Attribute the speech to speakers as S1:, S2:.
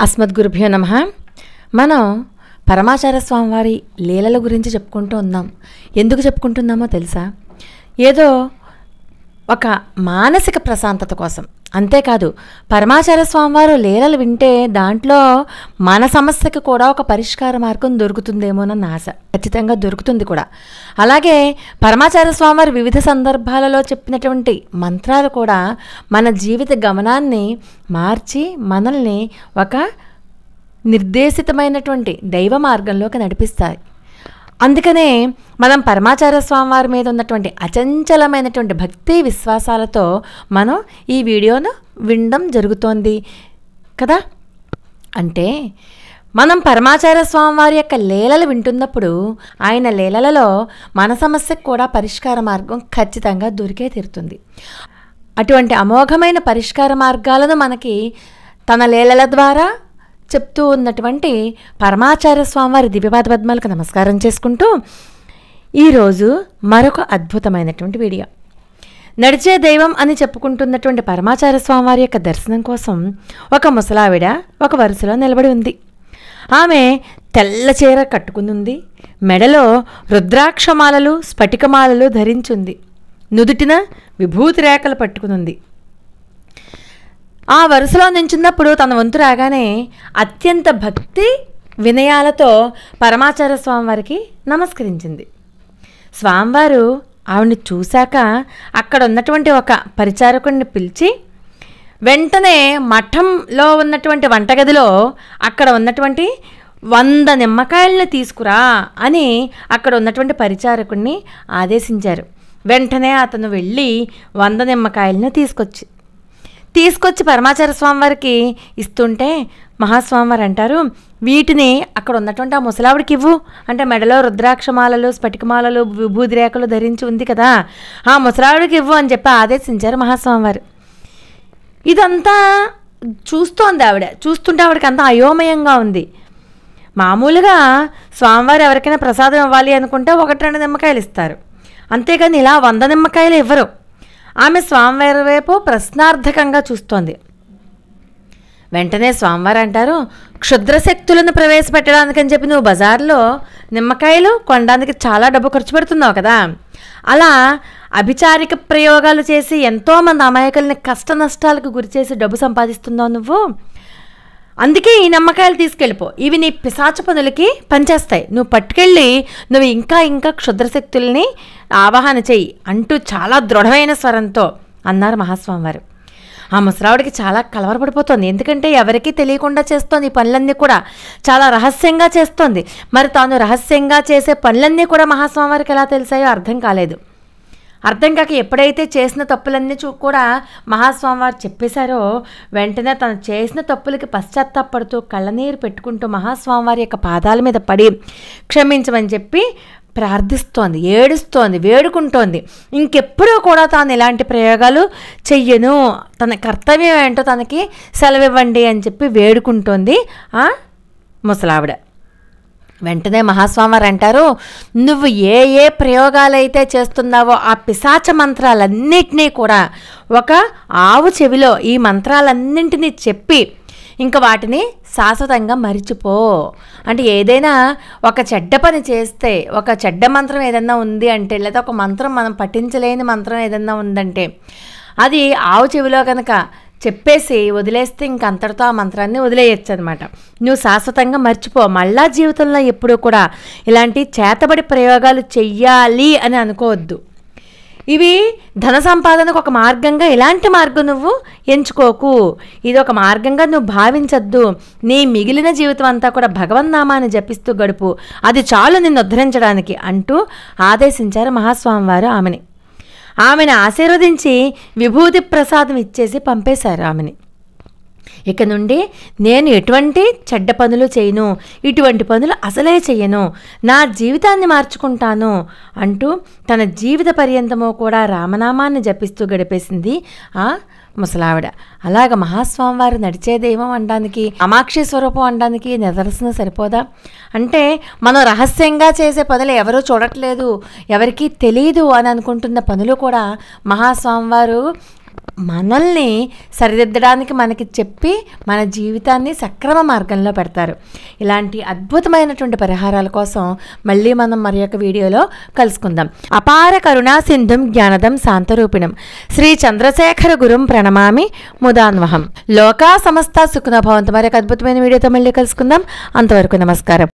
S1: అస్మద్గురుభ్యో నమః. మనం పరమాచార్య స్వామివారి లీలల గురించి చెప్పుకుంటూ ఉన్నాం. ఎందుకు చెప్పుకుంటున్నామో తెలుసా? ఏదో ఒక మానసిక ప్రశాంతత కోసం. అంతేకాదు, పరమాచార్య స్వామివారు లీలలు వింటే దాంట్లో మన సమస్యకి కూడా ఒక పరిష్కార మార్గం దొరుకుతుందేమోనన్న ఆశ. ఖచ్చితంగా దొరుకుతుంది కూడా. అలాగే పరమాచార్య స్వామివారు వివిధ సందర్భాలలో చెప్పినటువంటి మంత్రాలు కూడా మన జీవిత గమనాన్ని మార్చి మనల్ని ఒక నిర్దేశితమైనటువంటి దైవ మార్గంలోకి నడిపిస్తాయి. అందుకనే మనం పరమాచార్య స్వామివారి మీద ఉన్నటువంటి అచంచలమైనటువంటి భక్తి విశ్వాసాలతో మనం ఈ వీడియోను వినడం జరుగుతోంది కదా. అంటే మనం పరమాచార్య స్వామివారి యొక్క లీలలు వింటున్నప్పుడు ఆయన లీలలలో మన సమస్యకు కూడా పరిష్కార మార్గం ఖచ్చితంగా దొరికే తీరుతుంది. అటువంటి అమోఘమైన పరిష్కార మార్గాలను మనకి తన లీలల ద్వారా చెప్తూ ఉన్నటువంటి పరమాచార్య స్వామివారి దివ్యపాద పద్మాలకు నమస్కారం చేసుకుంటూ ఈరోజు మరొక అద్భుతమైనటువంటి వీడియో. నడిచే దైవం అని చెప్పుకుంటున్నటువంటి పరమాచార్య స్వామివారి యొక్క దర్శనం కోసం ఒక ముసలావిడ ఒక వరుసలో నిలబడి ఉంది. ఆమె తెల్ల చీర కట్టుకుని ఉంది. మెడలో రుద్రాక్షమాలలు స్ఫటికమాలలు ధరించుంది. నుదుటిన విభూతి రేఖలు పట్టుకునుంది. ఆ వరుసలో నించున్నప్పుడు తన వంతు రాగానే అత్యంత భక్తి వినయాలతో పరమాచార్య స్వామివారికి నమస్కరించింది. స్వామివారు ఆవిడని చూశాక అక్కడ ఉన్నటువంటి ఒక పరిచారకుడిని పిలిచి వెంటనే మఠంలో ఉన్నటువంటి వంటగదిలో అక్కడ ఉన్నటువంటి 100 నిమ్మకాయలను తీసుకురా అని అక్కడ ఉన్నటువంటి పరిచారకుడిని ఆదేశించారు. వెంటనే అతను వెళ్ళి 100 నిమ్మకాయలను తీసుకొచ్చి పరమాచార్య స్వామివారికి ఇస్తుంటే మహాస్వామివారు అంటారు, వీటిని అక్కడ ఉన్నటువంటి ఆ ముసలావిడికి ఇవ్వు. అంటే మెడలో రుద్రాక్షమాలలు స్ఫటికమాలలు విభూది రేఖలు ధరించి ఉంది కదా, ఆ ముసలావిడికి ఇవ్వు అని చెప్పి ఆదేశించారు మహాస్వామివారు. ఇదంతా చూస్తోంది ఆవిడ. చూస్తుంటే ఆవిడకి అంతా అయోమయంగా ఉంది. మామూలుగా స్వామివారు ఎవరికైనా ప్రసాదం ఇవ్వాలి అనుకుంటే 1-2 నిమ్మకాయలు ఇస్తారు, అంతేగాని ఇలా 100 నిమ్మకాయలు ఇవ్వరు. ఆమె స్వామివారి వైపు ప్రశ్నార్థకంగా చూస్తోంది. వెంటనే స్వామివారు అంటారు, క్షుద్రశక్తులను ప్రవేశపెట్టడానికని చెప్పి నువ్వు బజార్లో నిమ్మకాయలు కొనడానికి చాలా డబ్బు ఖర్చు పెడుతున్నావు కదా, అలా అభిచారిక ప్రయోగాలు చేసి ఎంతోమంది అమాయకుల్ని కష్ట నష్టాలకు గురిచేసి డబ్బు సంపాదిస్తున్నావు నువ్వు. అందుకే ఈ నిమ్మకాయలు తీసుకెళ్ళిపో, ఇవి నీ పిశాచ పనులకి పనిచేస్తాయి, నువ్వు పట్టుకెళ్ళి నువ్వు ఇంకా క్షుద్రశక్తుల్ని ఆవాహన చెయ్యి అంటూ చాలా దృఢమైన స్వరంతో అన్నారు మహాస్వామివారు. ఆ ముసలావిడికి చాలా కలవరపడిపోతుంది. ఎందుకంటే ఎవరికీ తెలియకుండా చేస్తోంది. ఈ పనులన్నీ కూడా చాలా రహస్యంగా చేస్తోంది. మరి తాను రహస్యంగా చేసే పనులన్నీ కూడా మహాస్వామివారికి ఎలా తెలిసాయో అర్థం కాలేదు. అర్థం కాక ఎప్పుడైతే చేసిన తప్పులన్నీ కూడా మహాస్వామివారు చెప్పేశారో వెంటనే తను చేసిన తప్పులకి పశ్చాత్తాపడుతూ కళ్ళనీరు పెట్టుకుంటూ మహాస్వామివారి యొక్క పాదాల మీద పడి క్షమించమని చెప్పి ప్రార్థిస్తోంది, ఏడుస్తోంది, వేడుకుంటోంది. ఇంకెప్పుడూ కూడా తాను ఇలాంటి ప్రయోగాలు చెయ్యను, తన కర్తవ్యం ఏంటో తనకి సెలవివ్వండి అని చెప్పి వేడుకుంటోంది ఆ ముసలావిడ. వెంటనే మహాస్వామివారు అంటారు, నువ్వు ఏ ప్రయోగాలైతే చేస్తున్నావో ఆ పిశాచ మంత్రాలన్నింటినీ కూడా ఒక ఆవు చెవిలో ఈ మంత్రాలన్నింటినీ చెప్పి ఇంకా వాటిని శాశ్వతంగా మరిచిపో. అంటే ఏదైనా ఒక చెడ్డ పని చేస్తే, ఒక చెడ్డ మంత్రం ఏదన్నా ఉంది అంటే, లేదా ఒక మంత్రం మనం పఠించలేని మంత్రం ఏదన్నా ఉందంటే అది ఆవు చెవిలో కనుక చెప్పేసి వదిలేస్తే ఇంకంతటితో ఆ మంత్రాన్ని వదిలేయచ్చు అనమాట. నువ్వు శాశ్వతంగా మర్చిపో, మళ్ళా జీవితంలో ఎప్పుడూ కూడా ఇలాంటి చేతబడి ప్రయోగాలు చెయ్యాలి అని అనుకోవద్దు. ఇవి ధన సంపాదనకు ఒక మార్గంగా ఇలాంటి మార్గం నువ్వు ఎంచుకోకు, ఇది ఒక మార్గంగా నువ్వు భావించద్దు. నీ మిగిలిన జీవితం అంతా కూడా భగవన్నామాన్ని జపిస్తూ గడుపు, అది చాలు నిన్ను ఉద్ధరించడానికి అంటూ ఆదేశించారు మహాస్వామివారు ఆమెని ఆశీర్వదించి విభూతి ప్రసాదం ఇచ్చేసి పంపేశారు ఆమెని. ఇక నుండి నేను ఎటువంటి చెడ్డ పనులు చేయను, ఇటువంటి పనులు అసలే చెయ్యను, నా జీవితాన్ని మార్చుకుంటాను అంటూ తన జీవిత పర్యంతము కూడా రామనామాన్ని జపిస్తూ గడిపేసింది ఆ ముసలావిడ. అలాగ మహాస్వామివారు నడిచే దైవం అనడానికి, అమాక్షి స్వరూపం అనడానికి నిదర్శనం సరిపోదా? అంటే మనం రహస్యంగా చేసే పనులు ఎవరూ చూడట్లేదు, ఎవరికీ తెలియదు అని అనుకుంటున్న పనులు కూడా మహాస్వామివారు మనల్ని సరిదిద్దడానికి మనకి చెప్పి మన జీవితాన్ని సక్రమ మార్గంలో పెడతారు. ఇలాంటి అద్భుతమైనటువంటి పరిహారాల కోసం మళ్ళీ మనం మరి యొక్క వీడియోలో కలుసుకుందాం. అపార కరుణా సింధుం జ్ఞానదం శాంతరూపిణం శ్రీ చంద్రశేఖర గురుం ప్రణమామి ముదాన్వహం. లోకా సమస్త సుఖినో భవంతు. మరి ఒక అద్భుతమైన వీడియోతో మళ్ళీ కలుసుకుందాం. అంతవరకు నమస్కారం.